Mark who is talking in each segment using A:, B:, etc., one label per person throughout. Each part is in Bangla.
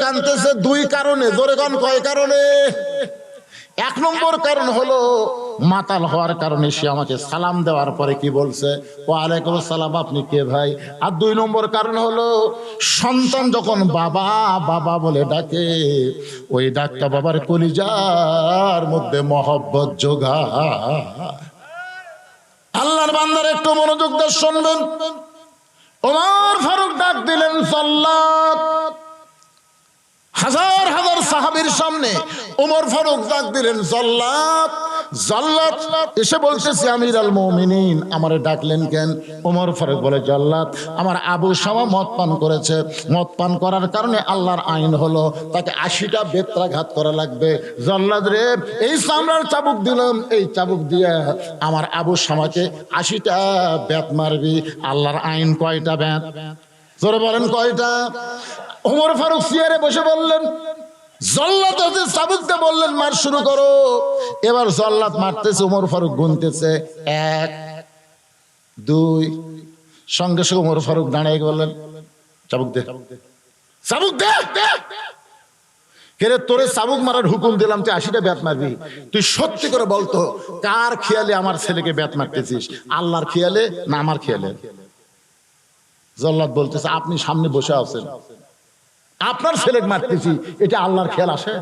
A: কাঁদতেছে দুই কারণে, জোরে গান কয় কারণে? এক নম্বর কারণ হলো মাতাল হওয়ার কারণে সে আমাকে সালাম দেওয়ার পরে কি বলছে, ওয়ালাইকুম আসসালাম, আপনি কে ভাই? আর দুই নম্বর কারণ হলো সন্তান যখন বাবা বাবা বলে ডাকে, ওই ডাকটা বাবার কলিজার মধ্যে মহব্বত যোগায়। আল্লাহর বান্দার একটু মনোযোগ দিয়ে শুনবেন। ওমর ফারুক ডাক দিলেন সাল্লাত। হাজার হাজার সাহাবীর সামনে ওমর ফারুক ডাক দিলেন জাল্লাত। জাল্লাত এসে বলতেছে আমির আল মুমিনিন, আমারে ডাকলেন কেন? ওমর ফারুক বলে, জাল্লাত আমার আবু শামা মদ পান করেছে, মদ পান করার কারণে আল্লাহর আইন হলো তাকে 80টা বেত্রাঘাত করা লাগবে। জাল্লাত রে, এই চামড়ার চাবুক দিলাম, এই চাবুক দিয়ে আমার আবু শামাকে 80টা বেত মারবি। আল্লাহর আইন কয়টা বেত? জোরে বলেন কয়টা? ওমর ফারুক চেয়ারে বসে বললেন, জল্লাদ চাবুক দিয়ে বললেন মার শুরু করো। এবার জল্লাদ মারতেছে, ওমর ফারুক গুনতেছে 1 2, সঙ্গে সঙ্গে ওমর ফারুক দাঁড়িয়ে বললেন, চাবুক দে, চাবুক দে। কেরে তোরে চাবুক মারার হুকুম দিলাম, তুই 80টা বেত মারবি। তুই সত্যি করে বলতো কার খেয়ালে আমার ছেলেকে বেত মারতেছিস, আল্লাহর খেয়ালে না আমার খেয়ালে? জল্লাদ বলতেছে, আপনি সামনে বসে আছেন, আপনার ছেলেকে মারতেছি, এটা আল্লাহর খেয়াল আসে?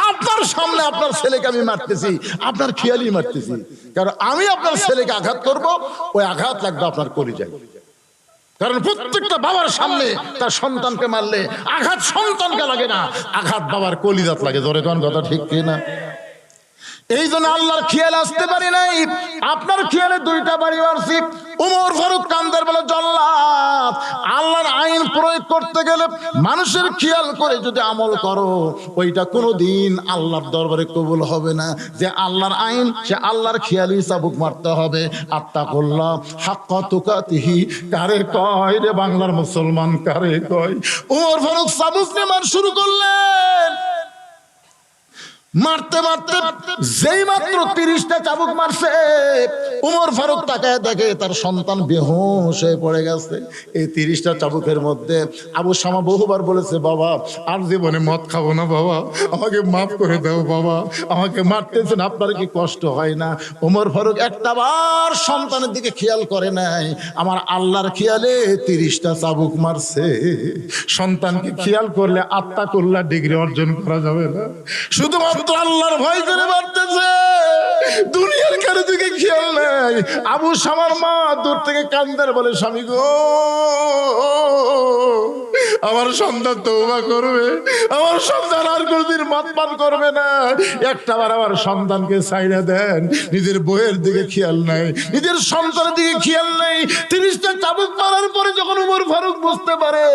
A: আপনার সামনে আপনার ছেলেকে আমি মারতেছি, আপনার খেয়ালই মারতেছি, কারণ আমি আপনার ছেলেকে আঘাত করব, ওই আঘাত লাগবে আপনার কলিজায়। কারণ প্রত্যেকটা বাবার সামনে তার সন্তানকে মারলে আঘাত সন্তানকে লাগে না, আঘাত বাবার কলিজাত লাগে। জোরে কোন কথা ঠিক কিনা? এই জন্য আল্লাহর খেয়াল আসতে পারি নাই, আপনার খেয়ালে 2টা বাড়ি মারছি। ওমর ফারুক কান্দার বলে, জল্লাদ আল্লাহর আইন প্রয়োগ করতে গেলে মানুষের খেয়াল করে যদি আমল করো, ওইটা কোনোদিন আল্লাহর দরবারে কবুল হবে না। যে আল্লাহর আইন, সে আল্লাহর খেয়ালই চাবুক মারতে হবে। আত্তাকুল্লাহ হাক্কা তুকাতিহি কারে কয় রে বাংলার মুসলমান, কারে কয়? ওমর ফারুক চাবুক নিয়ে মার শুরু করলেন। মারতে মারতে যেই মাত্র 30টা চাবুক মারছে, ওমর ফারুক তাকায় দেখে তার সন্তান বেহুশ হয়ে পড়ে গেছে। এই 30টা চাবুকের মধ্যে আবু শামা বহুবার বলেছে, বাবা আর জীবনে মদ খাবো না, বাবা আমাকে মাফ করে দাও, বাবা আমাকে মারতেছেন, আপনার কি কষ্ট হয় না? ওমর ফারুক একটাবার সন্তানের দিকে খেয়াল করে নাই, আমার আল্লাহর খেয়ালে 30টা চাবুক মারছে। সন্তানকে খেয়াল করলে আত্তাকুল্লাহ ডিগ্রি অর্জন করা যাবে না, শুধুমাত্র আল্লাহর ভয় করে মারতেছে, দুনিয়ার কারো দিকে খেয়াল নাই। আবু শামার মা দূর থেকে কান্দার বলে, স্বামী গো, আমার সন্তান তওবা করবে, আমার সন্তান আর কোনদিন মদ পান করবে না। একটাবার আমার সন্তানকে ছাইড়া দেন। নিজের বইয়ের দিকে খেয়াল নাই, নিজের সন্তানের দিকে খেয়াল নাই। 30টা চাবুক মারার পরে যখন ওমর ফারুক বুঝতে পারে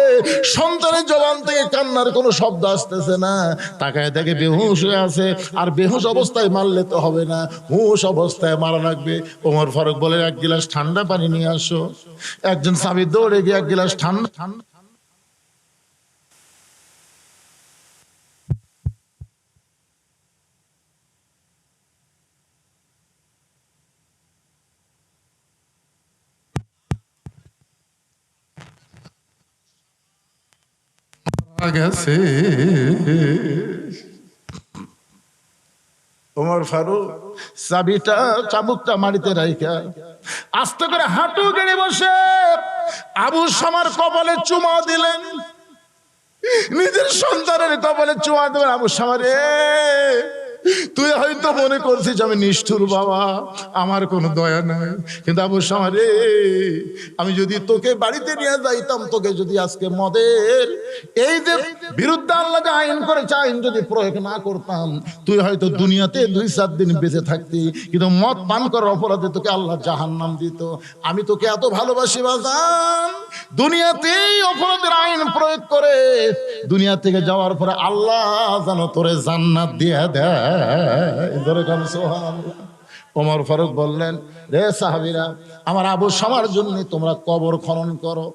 A: সন্তানের জবান থেকে কান্নার কোনো শব্দ আসতেছে না, তাকায় দেখে বেহুশ হয়ে আছে। আর বেহুশ অবস্থায় মারলে তো হবে না, হুশ অবস্থায় মারা লাগবে। ওমর ফারুক বলে, 1 গিলাস ঠান্ডা পানি নিয়ে আসো। একজন সাহাবী দৌড়ে গিয়ে 1 গিলাস ঠান্ডা গেছে। ওমর ফারুক চাবিটা চাবুকটা মাটিতে রাইখা আস্তে করে হাঁটু গেড়ে বসে আবু শামার কপালে চুমা দিলেন। নিজের সন্তানের কপালে চুমা দিলেন। আবু শামা রে, তুই হয়তো মনে করছিস আমি নিষ্ঠুর বাবা, আমার কোনো দয়া নাই, কিন্তু আবু শামা রে, আমি যদি তোকে বাড়িতে নিয়ে যাইতাম, তোকে যদি আজকে মদের এই যে বিরুদ্ধে আল্লাহ যে আইন করেছে, আইন যদি প্রয়োগ না করতাম, তুই হয়তো দুনিয়াতে 2-4 দিন বেঁচে থাকতি, কিন্তু মদ পান করার অপরাধে তোকে আল্লাহ জাহান্নাম দিত। আমি তোকে এত ভালোবাসি বাজান, দুনিয়াতেই অপরাধের আইন প্রয়োগ করে দুনিয়া থেকে যাওয়ার পরে আল্লাহ যেন তোরে জান্নাত দিয়ে দেয়। ওমর ফারুক বললেন, রে সাহাবীরা, আমার আবু শামার জন্য তোমরা কবর খনন করো।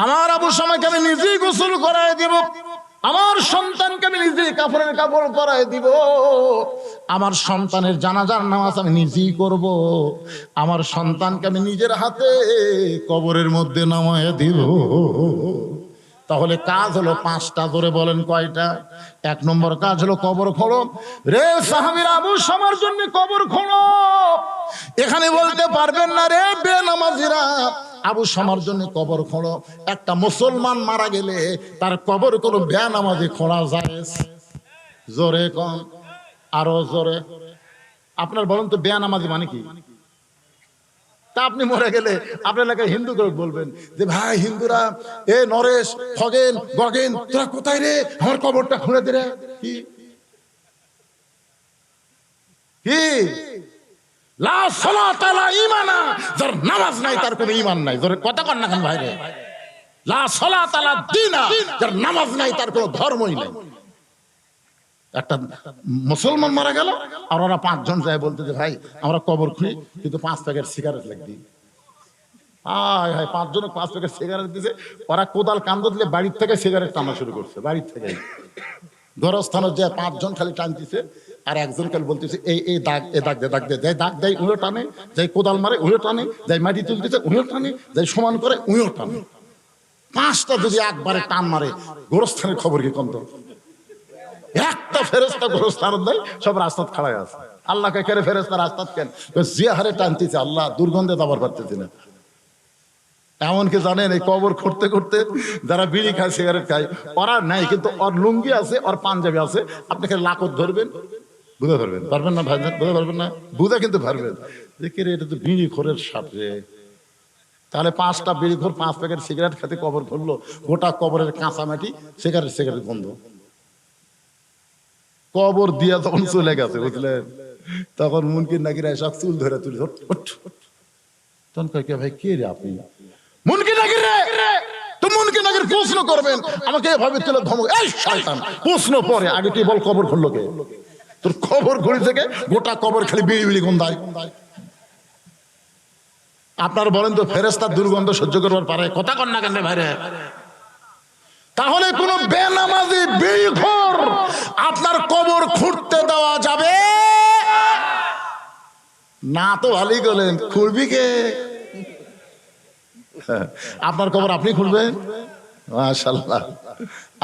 A: আমার আবু শামাকে আমি নিজেই গোসল করায় দিব, আমার সন্তানকে আমি নিজেই কাফনের কাপড় পরায় দিব, আমার সন্তানের জানাজার নামাজ আমি নিজেই করব, আমার সন্তানকে আমি নিজের হাতে কবরের মধ্যে নামায় দিব। তাহলে কাজ হলো 5টা, ধরে বলেন কয়টা? 1 নম্বর কাজ হলো কবর খোঁড়ো। রে সাহাবীরা, আবু শামার জন্য কবর খোঁড়ো। এখানে বলতে পারবেন না রে বেনামাজিরা, আবু শামার জন্য কবর খোঁড়ো। একটা মুসলমান মারা গেলে তার কবর কোনো বেনামাজি খোঁড়া যায়? জোরে কম, আরো জোরে। আপনার বলেন তো বেনামাজি মানে কি? তা আপনি মরে গেলে আপনার এলাকায় হিন্দুকে বলবেন যে ভাই হিন্দুরা, এ নরেশ, খগেন, গগেন, তোরা কোথায় রে, আমার কবরটা খুঁড়ে দে রে। কি কি লা সালাতা লা ঈমানা, যার নামাজ নাই তার কোনো ঈমান নাই। জোরে কথা কন না কেন ভাই রে? লা সালাতা লা দীনা, যার নামাজ নাই তার কোনো ধর্মই নাই। একটা মুসলমান মারা গেল আর ওরা 5 জন যায় বলতে যে ভাই আমরা কবর খুঁড়ি, কিন্তু 5 প্যাকেট সিগারেট লাগবে। হায় হায়, 5 জনে 5 প্যাকেট সিগারেট দিছে। ওরা কোদাল কান্দ দিলে বাড়ির থেকে সিগারেট টানা শুরু করছে। বাড়ির থেকে গোরস্থানে যে 5 জন খালি টানতেছে, আর একজন খালি বলতেছে এই দাগ, এ দাগ দে, দাগ দে। যাই দাগ দেয় উঁয়ো টানে, যাই কোদাল মারে উঁয়ো টানে, যাই মাটি তুলতেছে উঁয়ো টানে, যাই সমান করে উঁয়ো টানে। 5টা যদি একবারে টান মারে, গোরস্থানের খবর কি কম? তো একটা ফেরেশতা গোরস্থান দেয়, সব রাস্তাত খাড়ায় আছে। আল্লাহকে কেড়ে ফেরেশতা রাস্তাত কেন? যে হারে টানতেছে, আল্লাহ দুর্গন্ধে দাবার পারতেছে না। এমনকি জানেন এই কবর খুঁড়তে খুঁড়তে যারা বিড়ি খায়, সিগারেট খায়, ওরা নাই কিন্তু ওর লুঙ্গি আছে, ওর পাঞ্জাবি আছে। আপনি খালি লাকত ধরবেন, বুঝে ধরবেন, পারবেন না ভাই? বুঝে পারবেন না? বুঝে কিন্তু পারবেন যে কে রে, এটা তো বিড়ি খোরের সাথে। তাহলে 5টা বিড়ি খোর 5 প্যাকেট সিগারেট খেতে কবর খুললো, গোটা কবরের কাঁচা মাটি, সিগারেট বন্ধ। কবর দিয়া তখন চলে গেছে, বুঝলেন? তখন মুনকির নাকিরা সব চুল ধরে তুলি, তখন কয় কে ভাই, কে রে আপনি? মুনকির নাকির রে। তো মুনকির নাকির প্রশ্ন করবেন আমাকে এভাবে তুলে ধমক, এই শয়তান, প্রশ্ন পরে আগে তুই বল কবর খুললো কে? তোর খবর ঘড়ি থেকে গোটা কবর খালি বিড়ি বিড়ি গন্ধায়। আপনার বলেন তো ফেরেশতার দুর্গন্ধ সহ্য করবার পারে? কথা কন না কেন ভাইরে? তাহলে কোন বেনামাজি বিড়িখোর আপনার কবর খুঁড়তে দেওয়া যাবে না? তো ভালোই গেলেন, খুঁড়বি কে? আপনার কবর আপনি খুঁড়বেন? মাশাআল্লাহ।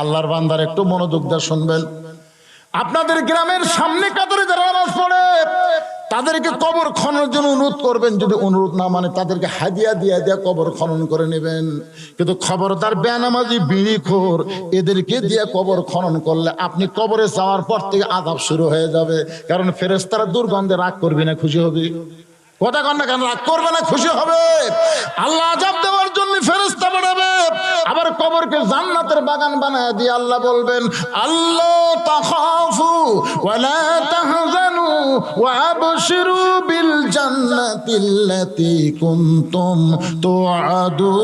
A: আল্লাহর বান্দার একটু মনোযোগ দিয়ে শুনবেন। আপনাদের গ্রামের সামনে কাতারে যারা নামাজ পড়ে তাদেরকে কবর খননের জন্য অনুরোধ করবেন। যদি অনুরোধ না মানে তাদেরকে হাদিয়া দিয়ে কবর খনন করে নেবেন। কিন্তু খবরদার বেনামাজি বিড়িখোর এদেরকে দিয়ে কবর খনন করলে আপনি কবরে যাওয়ার পর থেকে আযাব শুরু হয়ে যাবে। কারণ ফেরেশতারা দুর্গন্ধে রাগ করবে না খুশি হবে? কথা কন না কেন? রাগ করবে না খুশি হবে? আল্লাহ আযাব দেওয়ার জন্য ফেরেশতা বানাবে, আবার কবরকে জান্নাতের বাগান বানায় দিয়ে আল্লাহ বলবেন, আল্লাহ তাখাফু ওয়া লা তাহজানু ওয়া আবশিরু বিল জান্নাতিল্লাতী কুনতুম তুআদুন।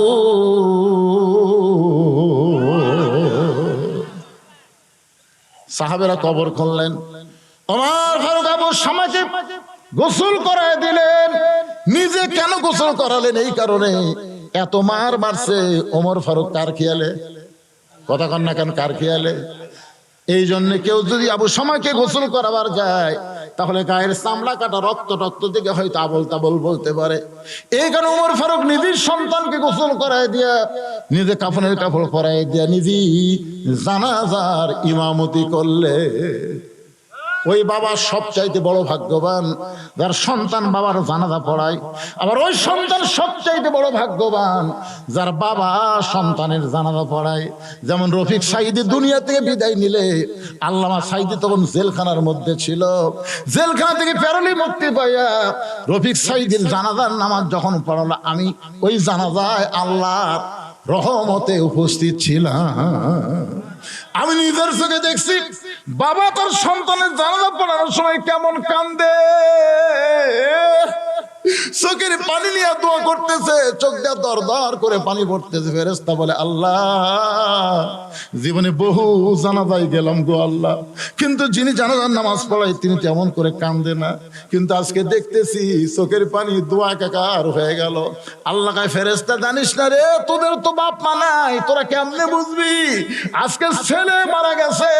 A: সাহাবেরা কবর খুঁড়লেন। ওমর ফারুক আবু শামাকে গোসল করায় দিলেন। নিজে কেন গোসল করালেন? এই কারণে এত মার মারছে ওমর ফারুক কার খেয়ালে? কথা কন না কেন? কার খেয়ালে? এই জন্য কেউ যদি আবু শামাকে গোসল করাবার যায় তাহলে গায়ের চামড়া কাটা, রক্ত টক্ত থেকে হয়তো আবল তাবল বলতে পারে। এই কারণে ওমর ফারুক নিজের সন্তানকে গোসল করায় দিয়া, নিজে কাফনের কাপড় পরায় দিয়া, নিজেই জানাজার ইমামতি করলে। ওই বাবা সবচাইতে বড় ভাগ্যবান যার সন্তান বাবার জানাজা পড়ায়। আবার ওই সন্তান সবচাইতে বড় ভাগ্যবান যার বাবা সন্তানের জানাজা পড়ায়। যেমন রফিক সাঈদী দুনিয়া থেকে বিদায় নিলে, আল্লামা সাঈদী তখন জেলখানার মধ্যে ছিল। জেলখানা থেকে প্যারোলে মুক্তি পাইয়া রফিক সাঈদীর জানাজার নামাজ যখন পড়ালো, আমি ওই জানাজায় আল্লাহর রহমতে উপস্থিত ছিলাম। আমি নিজের চোখে দেখছি বাবা তার সন্তানের জানাজা পড়ানোর সময় কেমন কান্দে, চোখের পানি নিয়ে দোয়া করতেছে, চোখ দিয়ে দর দর করে পানি পড়তেছে। ফেরেশতা বলে, আল্লাহ জীবনে বহু জানাজায় গেলাম গো আল্লাহ, কিন্তু যিনি জানাজার নামাজ পড়ায় তিনি তেমন করে কান্দে না, কিন্তু আজকে দেখতেছি চোখের পানি দোয়া একাকার হয়ে গেল। আল্লাহ কয়, ফেরেশতা জানিস না রে, তোদের তো বাপ মা নাই, তোরা কেমনে বুঝবি? আজকে ছেলে মারা গেছে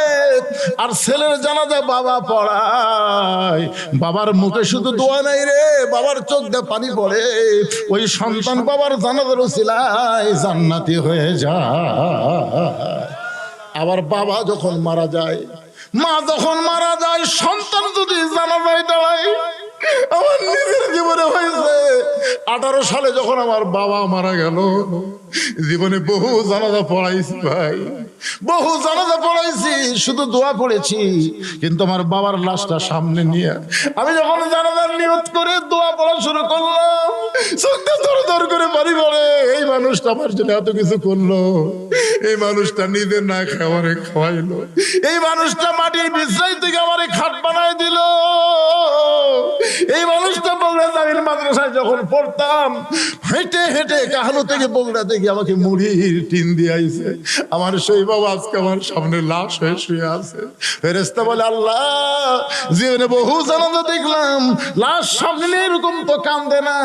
A: আর ছেলের জানাজা বাবা পড়ায়, বাবার মুখে শুধু দোয়া নাই রে, বাবার চোখ দিয়ে পানি পড়ে, ওই সন্তান বাবার জানাজার উসিলায় জান্নাতি হয়ে যায়। আবার বাবা যখন মারা যায়, মা যখন মারা যায়, সন্তান যদি জানাজায় দাঁড়ায়, আমার নিজের জীবনে হয়েছে 18 সালে যখন আমার বাবা মারা গেল, জীবনে বহু জানাজা পড়াইছি ভাই, বহু জানাজা পড়াইছি, শুধু দোয়া পড়েছি। কিন্তু আমার বাবার লাশটা সামনে নিয়ে আমি যখন জানাজার নিয়ত করে দোয়া পড়া শুরু করলাম, চোখটা দর দর করে পানি পড়ে। এই মানুষটা আমার জন্য এত কিছু করলো, এই মানুষটা নিজে না খাওয়ারে খাওয়াইলো, এই মানুষটা মাটির বিছাই থেকে আমারে খাট বানায় দিল, এই মানুষটা বগুড়া জামিল মাদ্রাসায় যখন পড়তাম, হেঁটে হেঁটে কাহালু থেকে বগুড়া থেকে আমাকে মুড়ির টিন দিয়ে আইছে। আমার সেই বাবা আজকে আমার সামনে লাশ হয়ে শুয়ে আছে। ফেরেশতা বলে, আল্লাহ, জীবনে বহু জানাজা দেখলাম, লাশ সামনে নিয়ে এরকম তো কান্দে না।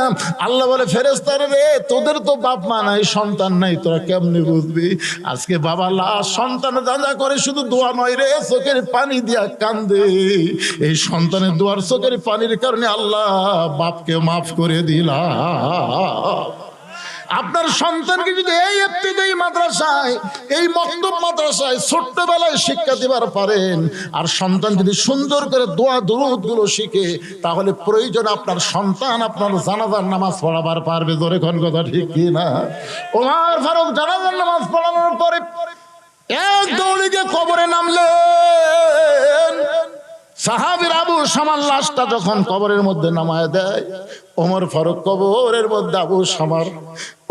A: আল্লাহ বলে, ফেরেশতারে রে, তোদের তো বাপ মা নাই, সন্তান নাই, তোরা কেমনে বুঝবি? আজকে বাবা লাশ সন্তান জানা করে, শুধু দোয়া নয় রে, চোখের পানি দিয়া কান্দে। এই সন্তানের দোয়ার চোখের পানির কারণে আল্লাহ বাপকে মাফ করে দিলাম। আপনার সন্তানকে যদি এই ইবতিদায়ী মাদ্রাসায়, এই মক্তব মাদ্রাসায় ছোট্টবেলায় শিক্ষা দিবার পারেন, আর সন্তান যদি সুন্দর করে দোয়া দুরূদ গুলো শিখে, তাহলে প্রয়োজন আপনার সন্তান আপনার জানাজার নামাজ পড়াবার পারবে। জোরে কোন কথা ঠিক কি না? ওমর ফারুক জানাজার নামাজ পড়ানোর পরে এক দৌড়ে গিয়ে কবরে নামলেন। সাহাবীর আবু শামার লাশটা যখন কবরের মধ্যে নামায় দেয়, ওমর ফারুক কবরের মধ্যে আবু শামার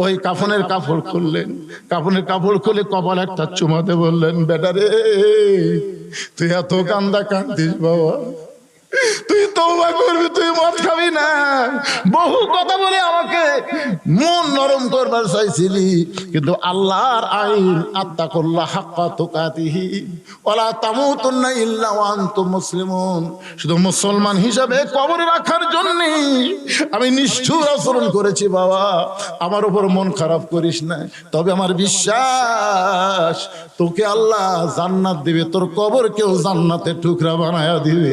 A: ওই কাফনের কাপড় খুললেন, কাফনের কাপড় খুলে কপালে একটা চুমাতে বললেন, বেটা রে, তুই এত কান্দা কান্দিস বাবা, তুই তওবা করবি, তুই মদ খাবি না। বহু কথা বলে আমাকে মন নরম করবার চাইছিলি, কিন্তু আল্লাহর আইন, আত্তাকুল্লাহ হাক্কা তুকাতিহি ওয়ালা তামুতুন্না ইল্লা ওয়া আনতুম মুসলিমুন, শুধু মুসলমান হিসাবে কবরে রাখার জন্য আমি নিষ্ঠুর আচরণ করেছি বাবা, আমার উপর মন খারাপ করিস না। তবে আমার বিশ্বাস, তোকে আল্লাহ জান্নাত দিবে, তোর কবরকেও জান্নাতের টুকরা বানায়া দিবে।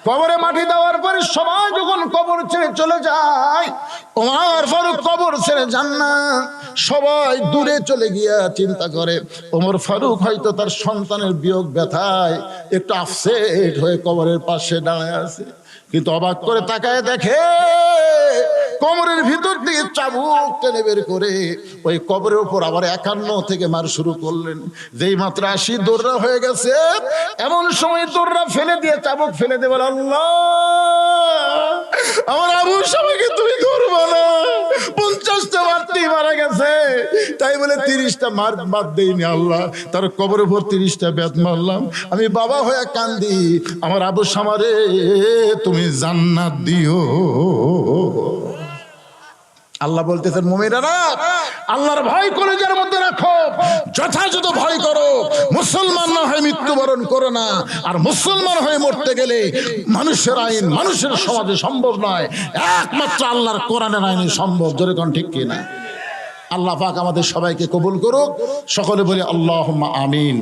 A: কবরে মাটি দেওয়ার পরে সবাই যখন কবর ছেড়ে চলে যায়, ওমর ফারুক কবর ছেড়ে যান না, সবাই দূরে চলে গিয়া চিন্তা করে, ওমর ফারুক হয়তো তার সন্তানের বিয়োগ ব্যথায় একটু আপসেট হয়ে কবরের পাশে দাঁড়ায় আছে। কিন্তু অবাক করে তাকায় দেখে, কবরের ভিতর থেকে চাবুক টেনে বের করে ওই কবরের উপর আবার 51 থেকে মার শুরু করলেন। যেই মাত্র 80 দৌড়া হয়ে গেছে, এমন সময় দৌড়া ফেলে দিয়ে চাবুক ফেলে দিয়ে বলে, আল্লাহ, আমার আবু শামাকে তুমি করবো না, 50টা মারতেই মারা গেছে, তাই বলে 30টা মার বাদ দেইনি আল্লাহ, তার কবরের উপর 30টা বেত মারলাম। আমি বাবা হয়ে কান্দি, আমার আবু শামারে তুমি জান্নাত দিও। আল্লাহ বলতেছেন, মুমিনেরা, আল্লাহর ভয় কলেজের মধ্যে রাখো, যথাযথ ভয় করো, মুসলমান না হয়ে মৃত্যুবরণ করো না। আর মুসলমান হয়ে মরতে গেলে মানুষের আইন, মানুষের সমাজে সম্ভব নয়, একমাত্র আল্লাহর কোরআনের আইনে সম্ভব। জোরে কোন ঠিক কিনা? আল্লাহ পাক আমাদের সবাইকে কবুল করুক। সকলে বলি আল্লাহুম্মা আমিন।